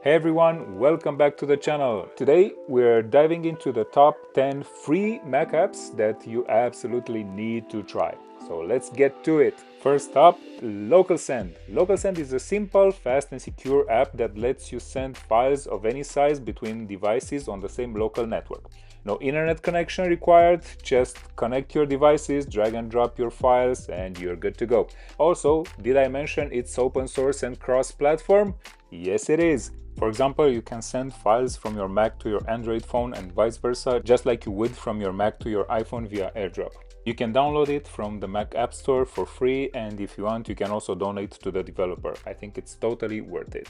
Hey everyone, welcome back to the channel. Today we're diving into the top 10 free Mac apps that you absolutely need to try. So let's get to it. First up, LocalSend. LocalSend is a simple, fast and secure app that lets you send files of any size between devices on the same local network. No internet connection required, just connect your devices, drag and drop your files, and you're good to go. Also, did I mention it's open source and cross-platform? Yes, it is. For example, you can send files from your Mac to your Android phone and vice versa, just like you would from your Mac to your iPhone via AirDrop. You can download it from the Mac App Store for free, and if you want, you can also donate to the developer. I think it's totally worth it.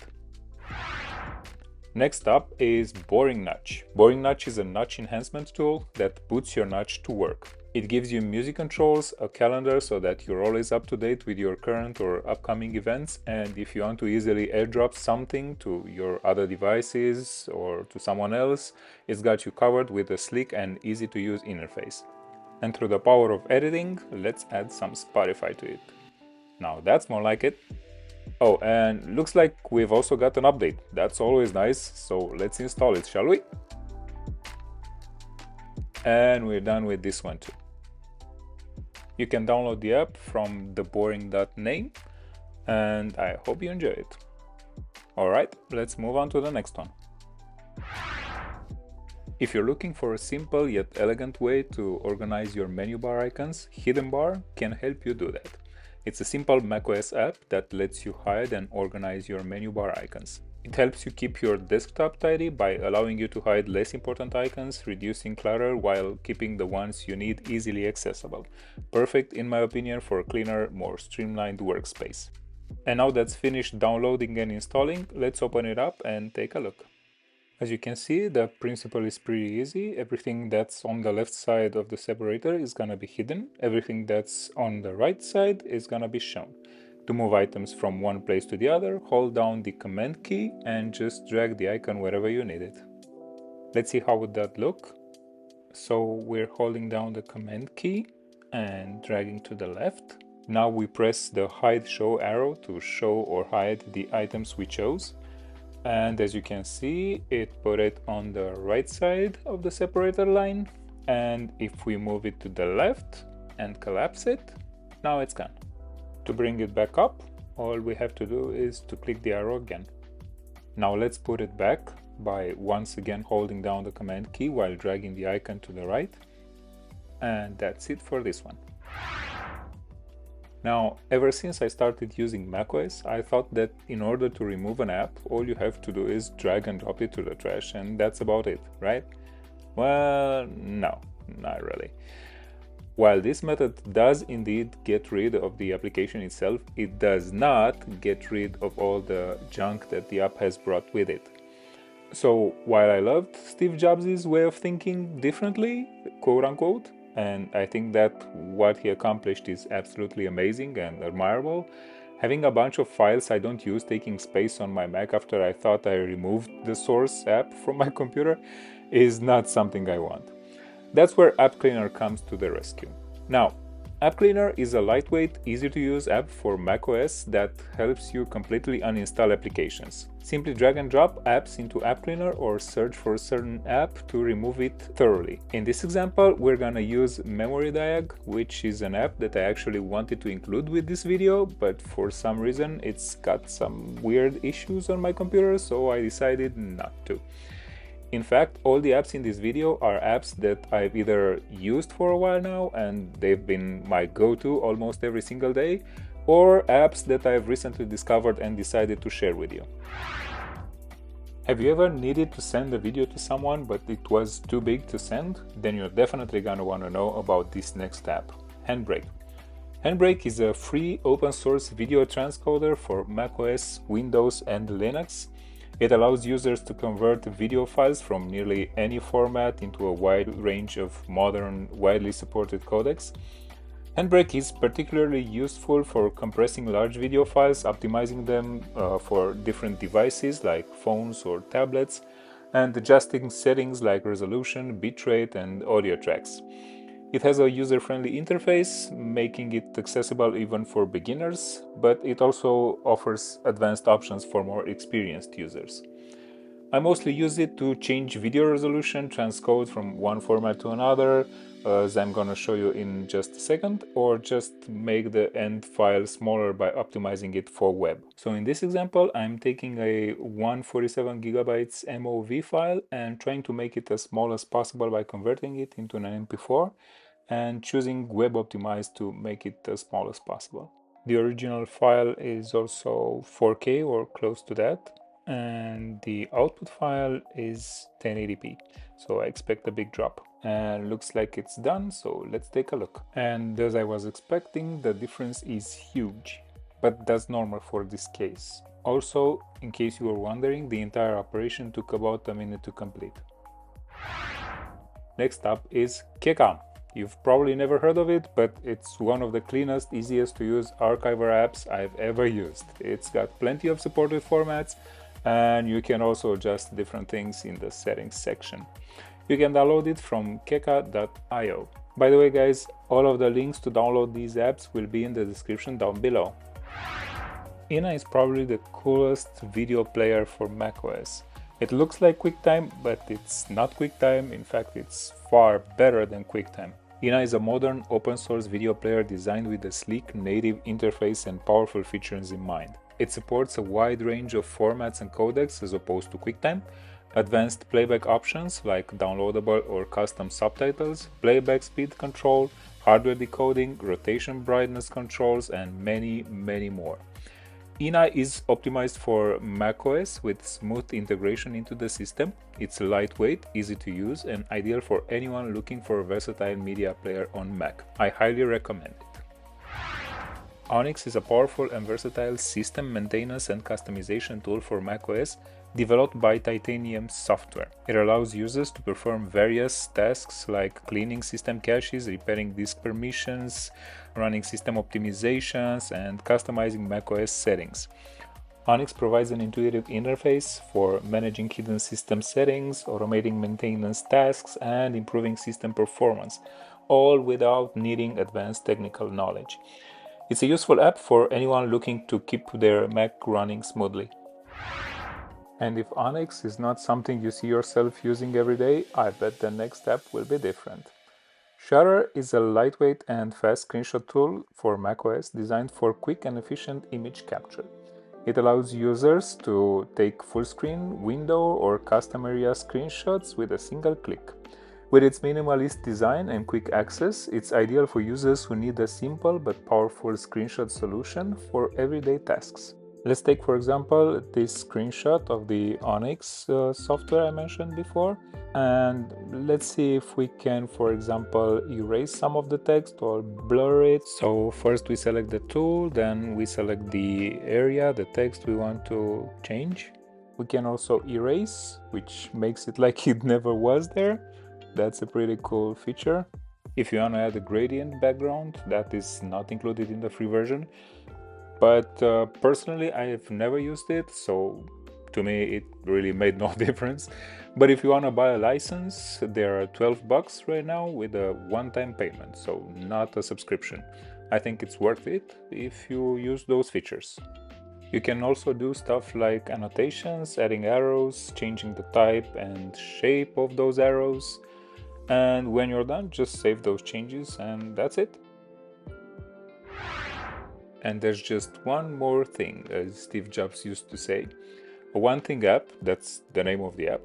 Next up is BoringNotch. BoringNotch is a notch enhancement tool that puts your notch to work. It gives you music controls, a calendar so that you're always up to date with your current or upcoming events, and if you want to easily airdrop something to your other devices or to someone else, it's got you covered with a slick and easy to use interface. And through the power of editing, let's add some Spotify to it. Now that's more like it. Oh, and looks like we've also got an update. That's always nice, so let's install it, shall we? And we're done with this one too. You can download the app from theboring.name, and I hope you enjoy it. Alright, let's move on to the next one. If you're looking for a simple yet elegant way to organize your menu bar icons, Hidden Bar can help you do that. It's a simple macOS app that lets you hide and organize your menu bar icons. It helps you keep your desktop tidy by allowing you to hide less important icons, reducing clutter while keeping the ones you need easily accessible. Perfect, in my opinion, for a cleaner, more streamlined workspace. And now that's finished downloading and installing, let's open it up and take a look. As you can see, the principle is pretty easy. Everything that's on the left side of the separator is gonna be hidden. Everything that's on the right side is gonna be shown. To move items from one place to the other, hold down the Command key and just drag the icon wherever you need it. Let's see how would that look. So we're holding down the Command key and dragging to the left. Now we press the Hide Show arrow to show or hide the items we chose. And as you can see, it put it on the right side of the separator line. And if we move it to the left and collapse it, now it's gone. To bring it back up, all we have to do is to click the arrow again. Now let's put it back by once again holding down the Command key while dragging the icon to the right. And that's it for this one. Now, ever since I started using macOS, I thought that in order to remove an app, all you have to do is drag and drop it to the trash, and that's about it, right? Well, no, not really. While this method does indeed get rid of the application itself, it does not get rid of all the junk that the app has brought with it. So, while I loved Steve Jobs' way of thinking differently, quote unquote, and I think that what he accomplished is absolutely amazing and admirable, having a bunch of files I don't use taking space on my Mac after I thought I removed the source app from my computer is not something I want. That's where App Cleaner comes to the rescue. Now, App Cleaner is a lightweight, easy-to-use app for macOS that helps you completely uninstall applications. Simply drag and drop apps into App Cleaner or search for a certain app to remove it thoroughly. In this example, we're gonna use Memory Diag, which is an app that I actually wanted to include with this video, but for some reason it's got some weird issues on my computer, so I decided not to. In fact, all the apps in this video are apps that I've either used for a while now and they've been my go-to almost every single day, or apps that I've recently discovered and decided to share with you. Have you ever needed to send a video to someone but it was too big to send? Then you're definitely gonna want to know about this next app, Handbrake. Handbrake is a free open source video transcoder for macOS, Windows and Linux. It allows users to convert video files from nearly any format into a wide range of modern, widely supported codecs. Handbrake is particularly useful for compressing large video files, optimizing them for different devices like phones or tablets, and adjusting settings like resolution, bitrate, and audio tracks. It has a user-friendly interface, making it accessible even for beginners, but it also offers advanced options for more experienced users. I mostly use it to change video resolution, transcode from one format to another, as I'm gonna show you in just a second, or just make the end file smaller by optimizing it for web. So in this example, I'm taking a 147 gigabytes MOV file and trying to make it as small as possible by converting it into an MP4 and choosing web optimized to make it as small as possible. The original file is also 4K or close to that, and the output file is 1080p, so I expect a big drop. And looks like it's done, so let's take a look. And as I was expecting, the difference is huge, but that's normal for this case. Also, in case you were wondering, the entire operation took about a minute to complete. Next up is Keka. You've probably never heard of it, but it's one of the cleanest, easiest to use archiver apps I've ever used. It's got plenty of supported formats, and you can also adjust different things in the settings section. You can download it from keka.io. By the way, guys, all of the links to download these apps will be in the description down below. IINA is probably the coolest video player for macOS. It looks like QuickTime, but it's not QuickTime. In fact, it's far better than QuickTime. IINA is a modern open-source video player designed with a sleek native interface and powerful features in mind. It supports a wide range of formats and codecs as opposed to QuickTime, advanced playback options like downloadable or custom subtitles, playback speed control, hardware decoding, rotation brightness controls, and many more. IINA is optimized for macOS with smooth integration into the system. It's lightweight, easy to use, and ideal for anyone looking for a versatile media player on Mac. I highly recommend it. Onyx is a powerful and versatile system maintenance and customization tool for macOS developed by Titanium Software. It allows users to perform various tasks like cleaning system caches, repairing disk permissions, running system optimizations, and customizing macOS settings. Onyx provides an intuitive interface for managing hidden system settings, automating maintenance tasks, and improving system performance, all without needing advanced technical knowledge. It's a useful app for anyone looking to keep their Mac running smoothly. And if Onyx is not something you see yourself using every day, I bet the next app will be different. Shottr is a lightweight and fast screenshot tool for macOS designed for quick and efficient image capture. It allows users to take full screen, window, or custom area screenshots with a single click. With its minimalist design and quick access, it's ideal for users who need a simple but powerful screenshot solution for everyday tasks. Let's take, for example, this screenshot of the Onyx software I mentioned before, and let's see if we can, for example, erase some of the text or blur it. So first we select the tool, then we select the area, the text we want to change. We can also erase, which makes it like it never was there. That's a pretty cool feature. If you want to add a gradient background, that is not included in the free version. But personally, I have never used it, so to me it really made no difference. But if you want to buy a license, there are $12 right now with a one-time payment, so not a subscription. I think it's worth it if you use those features. You can also do stuff like annotations, adding arrows, changing the type and shape of those arrows. And when you're done, just save those changes and that's it. And there's just one more thing, as Steve Jobs used to say. A one thing app, that's the name of the app.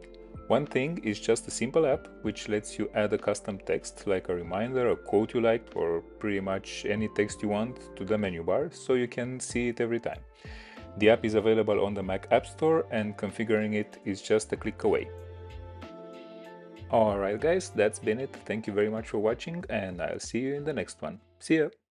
One thing is just a simple app which lets you add a custom text like a reminder, a quote you liked, or pretty much any text you want to the menu bar so you can see it every time. The app is available on the Mac App Store and configuring it is just a click away. Alright guys, that's been it. Thank you very much for watching and I'll see you in the next one. See ya!